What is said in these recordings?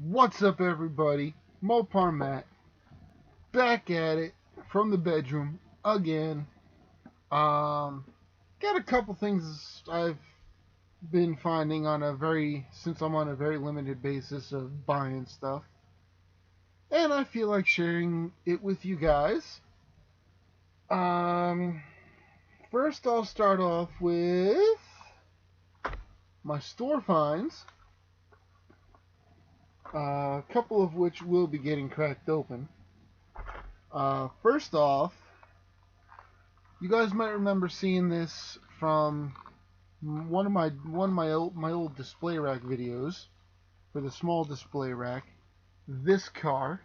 What's up, everybody? Mopar Matt, back at it from the bedroom again. Um, got a couple things I've been finding since I'm on a very limited basis of buying stuff, and I feel like sharing it with you guys. Um, First I'll start off with my store finds, a couple of which will be getting cracked open. First off, you guys might remember seeing this from one of my old display rack videos for the small display rack. This car,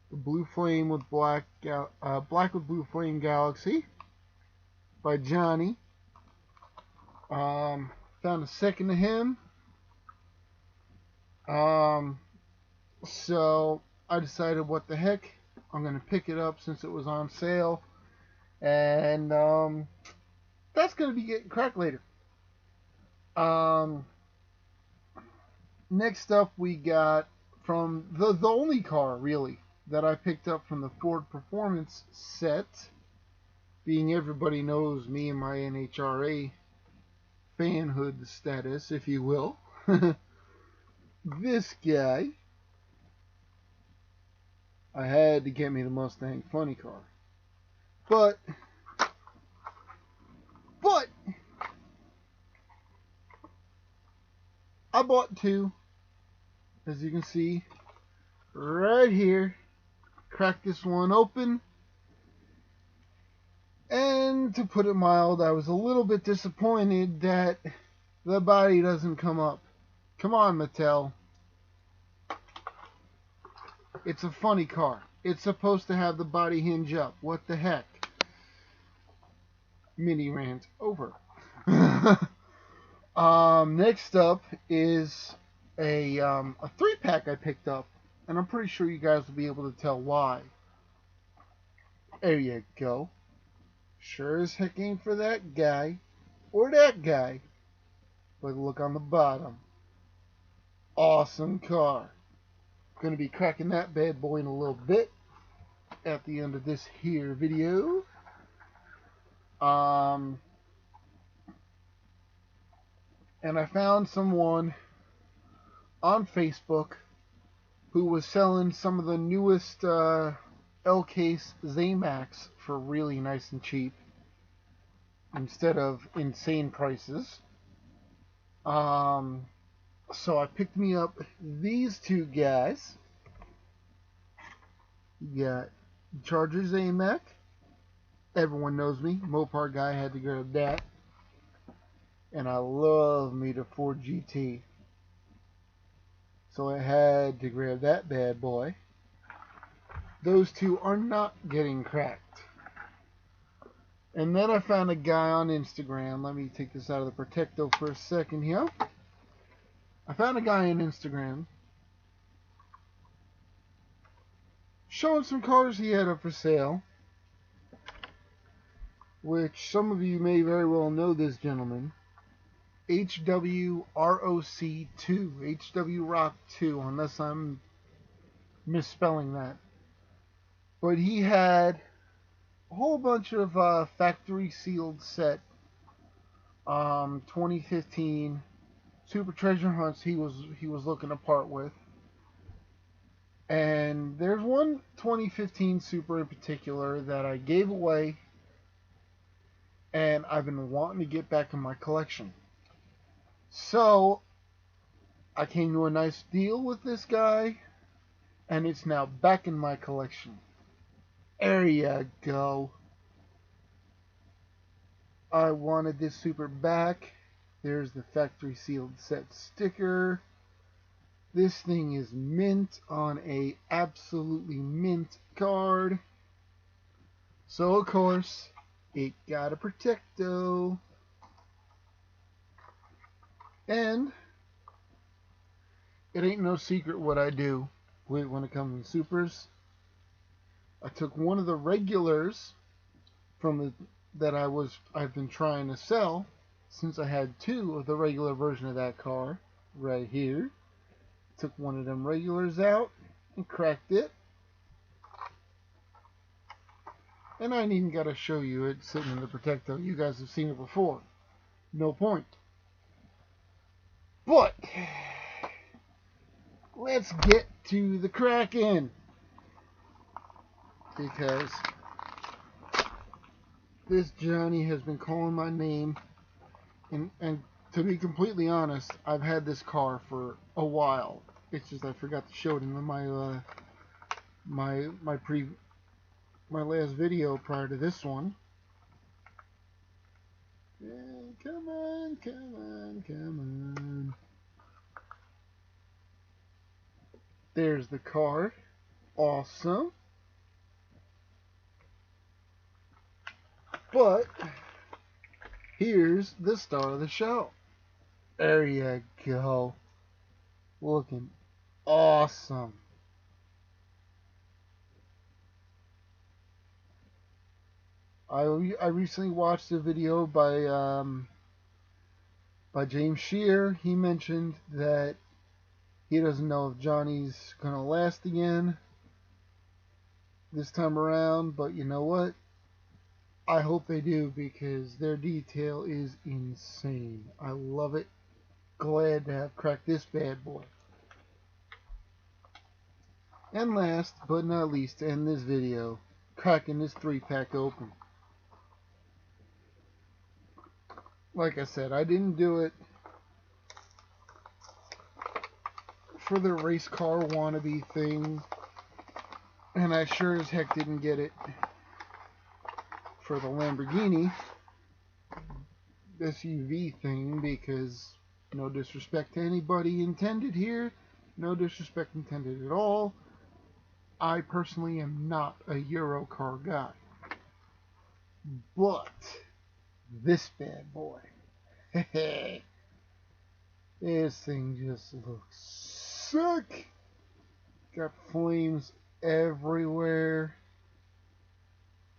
the blue flame with black with blue flame Galaxy by Johnny. Found a second to him. So I decided, what the heck, I'm gonna pick it up since it was on sale, and that's gonna be getting cracked later. Um, Next up, we got from the only car really that I picked up from the Ford Performance set, being everybody knows me and my NHRA fanhood status, if you will. This guy, I had to get me the Mustang Funny Car, but I bought two, as you can see right here. Cracked this one open, and to put it mild, I was a little bit disappointed that the body doesn't come up. Come on, Mattel. It's a funny car. It's supposed to have the body hinge up. What the heck? Mini rant over. Next up is a 3-pack I picked up, and I'm pretty sure you guys will be able to tell why. There you go. Sure as heck ain't for that guy or that guy, but look on the bottom. Awesome car. Gonna be cracking that bad boy in a little bit at the end of this here video. And I found someone on Facebook who was selling some of the newest L-Case Zamax for really nice and cheap instead of insane prices. So I picked me up these two guys. You got Charger Zamac. Everyone knows me. Mopar guy, had to grab that. And I love me the Ford GT. So I had to grab that bad boy. Those two are not getting cracked. And then I found a guy on Instagram. Let me take this out of the Protecto for a second here. I found a guy on Instagram showing some cars he had up for sale, which some of you may very well know this gentleman. HWROC2, HW Rock 2, unless I'm misspelling that. But he had a whole bunch of factory sealed set 2015 Super Treasure Hunts he was looking to part with. And there's one 2015 Super in particular that I gave away, and I've been wanting to get back in my collection. So I came to a nice deal with this guy, and it's now back in my collection. There you go. I wanted this Super back. There's the factory sealed set sticker. This thing is mint on a absolutely mint card. So of course it got a Protecto. And it ain't no secret what I do when it comes to Supers. I took one of the regulars that I've been trying to sell, since I had two of the regular version of that car right here. took one of them regulars out and cracked it. And I ain't even got to show you it sitting in the Protecto. You guys have seen it before. No point. But let's get to the cracking, because this Johnny has been calling my name, and to be completely honest, I've had this car for a while. It's just I forgot to show it in my last video prior to this one. Yeah, come on, come on, come on. There's the car. Awesome. But here's the star of the show. There you go. Looking awesome. I recently watched a video by James Shear. He mentioned that he doesn't know if Johnny's gonna last again this time around, but you know what? I hope they do, because their detail is insane. I love it. Glad to have cracked this bad boy. And last but not least, to end this video, cracking this 3-pack open. Like I said, I didn't do it for the race car wannabe thing, and I sure as heck didn't get it for the Lamborghini SUV thing, because no disrespect to anybody intended here, no disrespect intended at all. I personally am not a Euro car guy, but this bad boy, this thing just looks sick. Got flames everywhere.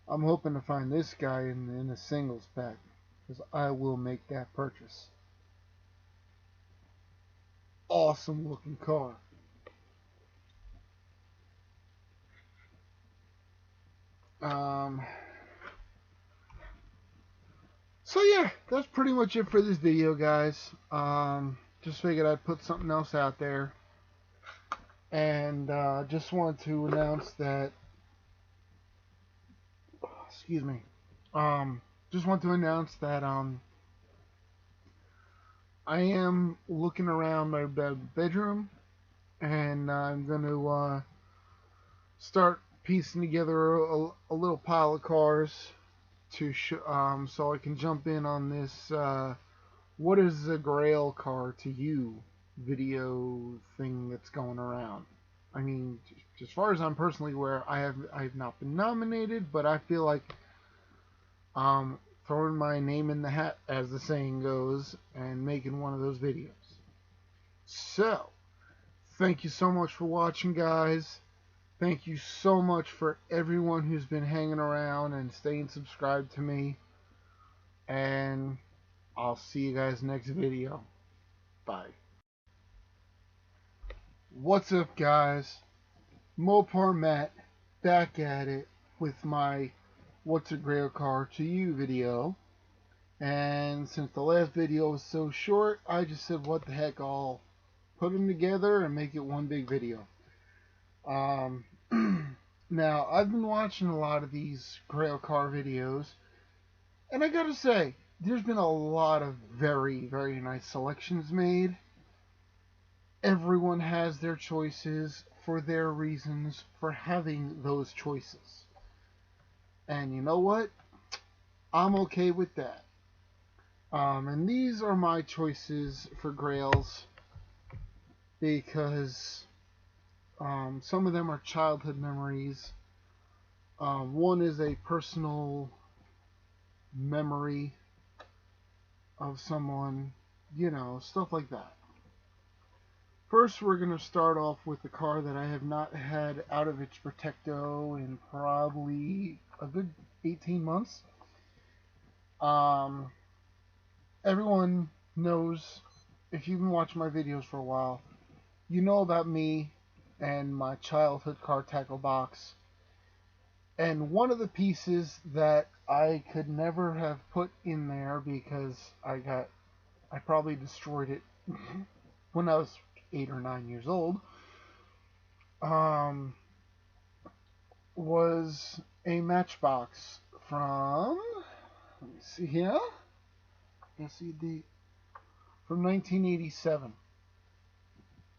I'm hoping to find this guy in a singles pack, because I will make that purchase. Awesome looking car. So yeah, that's pretty much it for this video, guys. Just figured I'd put something else out there, and just wanted to announce that. Excuse me. Just want to announce that I am looking around my bedroom, and I'm going to start piecing together a little pile of cars to so I can jump in on this what is a grail car to you video thing that's going around. I mean, as far as I'm personally aware, I have not been nominated, but I feel like throwing my name in the hat, as the saying goes, and making one of those videos. So, thank you so much for watching, guys. Thank you so much for everyone who's been hanging around and staying subscribed to me. And I'll see you guys next video. Bye. What's up, guys? Mopar Matt back at it with my What's a Grail Car to You video. And since the last video was so short, I just said, what the heck, I'll put them together and make it one big video. Now, I've been watching a lot of these Grail car videos, and I gotta say, there's been a lot of very, very nice selections made. Everyone has their choices for their reasons for having those choices. And you know what? I'm okay with that. And these are my choices for Grails, because some of them are childhood memories. One is a personal memory of someone, you know, stuff like that. First, we're going to start off with the car that I have not had out of its Protecto in probably a good 18 months. Everyone knows, if you've been watching my videos for a while, you know about me and my childhood car tackle box. And one of the pieces that I could never have put in there because I probably destroyed it when I was 8 or 9 years old, um, was a matchbox from, let me see here, let's see, from 1987.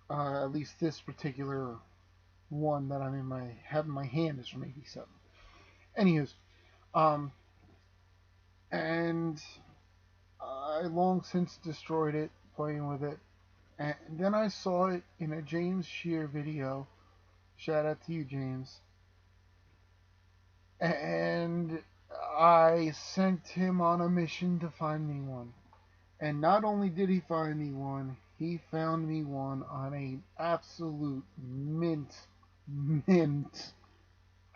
At least this particular one that have in my hand is from '87. Anywho's, um, and I long since destroyed it playing with it, and then I saw it in a James Shear video. Shout out to you, James. And I sent him on a mission to find me one. And not only did he find me one, he found me one on a absolute mint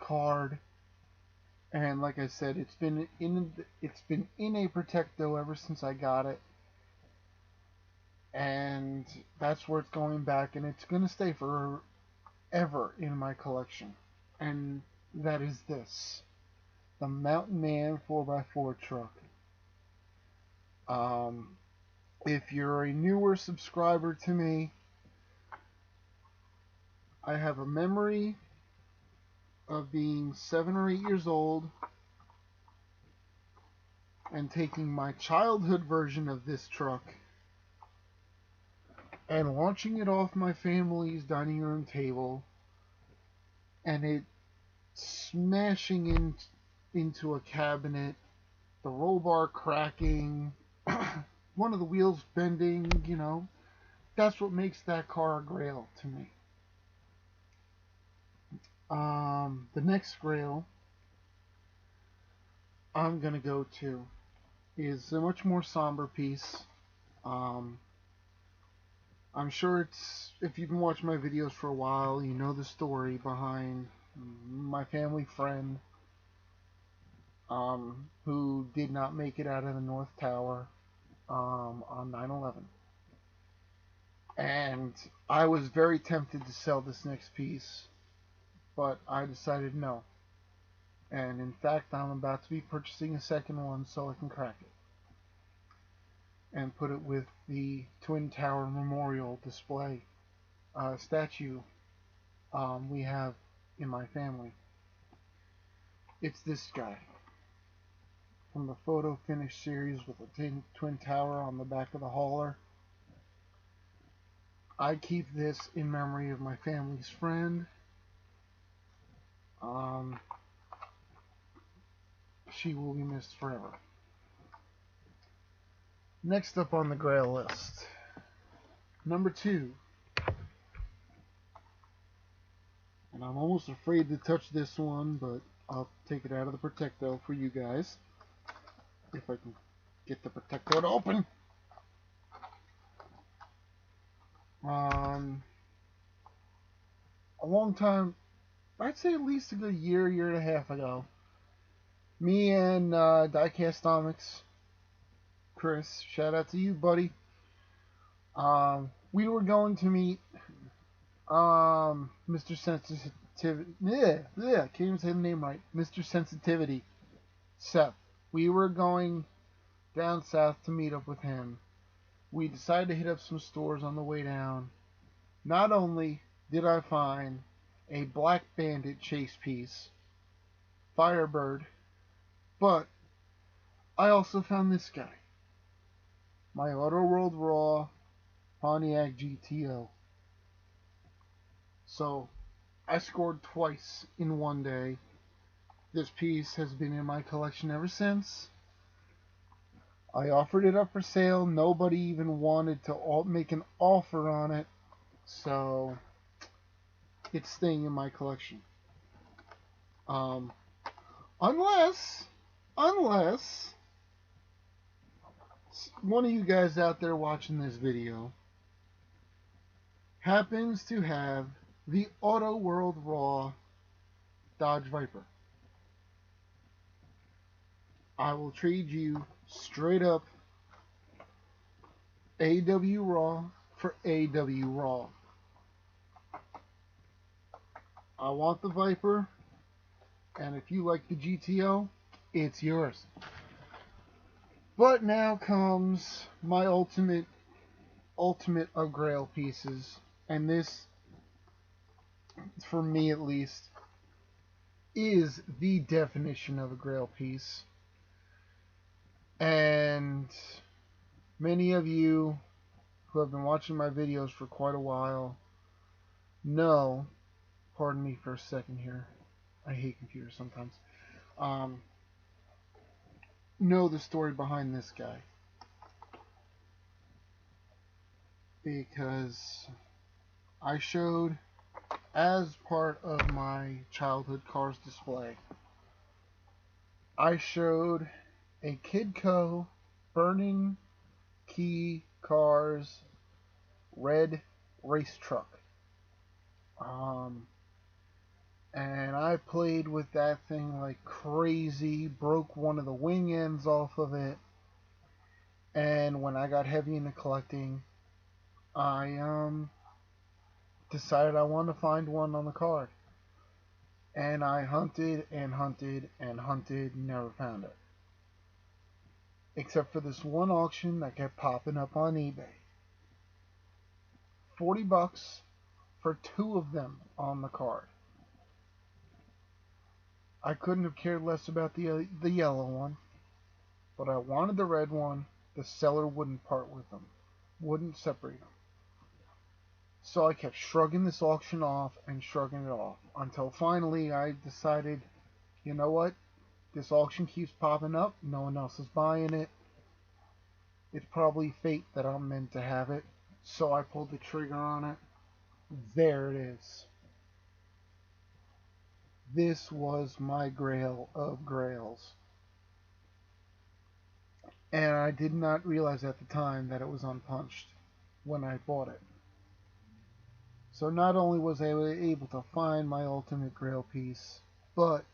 card. And like I said, it's been in a Protecto ever since I got it. And that's where it's going back, and it's going to stay forever in my collection. And that is this, the Mountain Man 4x4 truck. If you're a newer subscriber to me, I have a memory of being 7 or 8 years old and taking my childhood version of this truck and launching it off my family's dining room table, and it smashing into a cabinet, the roll bar cracking, one of the wheels bending, that's what makes that car a grail to me. The next grail I'm going to go to is a much more somber piece. I'm sure if you've been watching my videos for a while, you know the story behind my family friend who did not make it out of the North Tower on 9/11. And I was very tempted to sell this next piece, but I decided no. And in fact, I'm about to be purchasing a second one so I can crack it and put it with the Twin Tower Memorial display statue we have in my family. It's this guy from the photo finish series with the Twin Tower on the back of the hauler. I keep this in memory of my family's friend. She will be missed forever. Next up on the grail list, number 2. And I'm almost afraid to touch this one, but I'll take it out of the Protecto for you guys. If I can get the Protecto to open. A long time, I'd say at least a good year and a half ago, me and Diecastomics, Chris, shout out to you, buddy. We were going to meet Mr. Sensitivity. Can't even say the name right. Mr. Sensitivity, Seth. We were going down south to meet up with him. We decided to hit up some stores on the way down. Not only did I find a Black Bandit chase piece, Firebird, but I also found this guy, my Auto World Raw Pontiac GTO. So I scored twice in one day. This piece has been in my collection ever since. I offered it up for sale. Nobody even wanted to make an offer on it. So it's staying in my collection. Unless one of you guys out there watching this video happens to have the Auto World Raw Dodge Viper, I will trade you straight up AW Raw for AW Raw. I want the Viper, and if you like the GTO, it's yours. But now comes my ultimate of grail pieces, and this, for me at least, is the definition of a grail piece. And many of you who have been watching my videos for quite a while know, pardon me for a second here, I hate computers sometimes, know the story behind this guy. Because I showed, as part of my childhood cars display, I showed a Kidco burning key cars red race truck. And I played with that thing like crazy, broke one of the wing ends off of it, and when I got heavy into collecting, I decided I wanted to find one on the card. And I hunted and hunted and hunted, never found it. Except for this one auction that kept popping up on eBay. $40 for 2 of them on the card. I couldn't have cared less about the yellow one, but I wanted the red one. The seller wouldn't part with them, wouldn't separate them. So I kept shrugging this auction off and shrugging it off until finally I decided, you know what? This auction keeps popping up. No one else is buying it. It's probably fate that I'm meant to have it. So I pulled the trigger on it. There it is. This was my grail of grails. And I did not realize at the time that it was unpunched when I bought it. So not only was I able to find my ultimate grail piece, but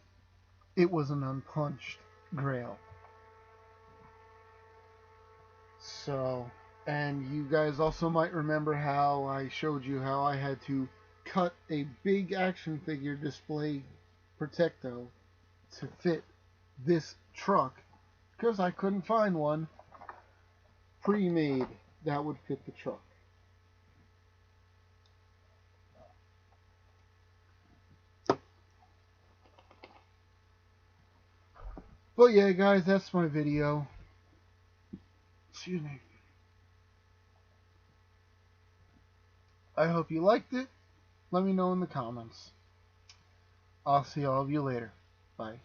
it was an unpunched grail. So, and you guys also might remember how I showed you how I had to cut a big action figure display Protecto to fit this truck because I couldn't find one pre-made that would fit the truck. But yeah, guys, that's my video. Excuse me. I hope you liked it. Let me know in the comments. I'll see all of you later. Bye.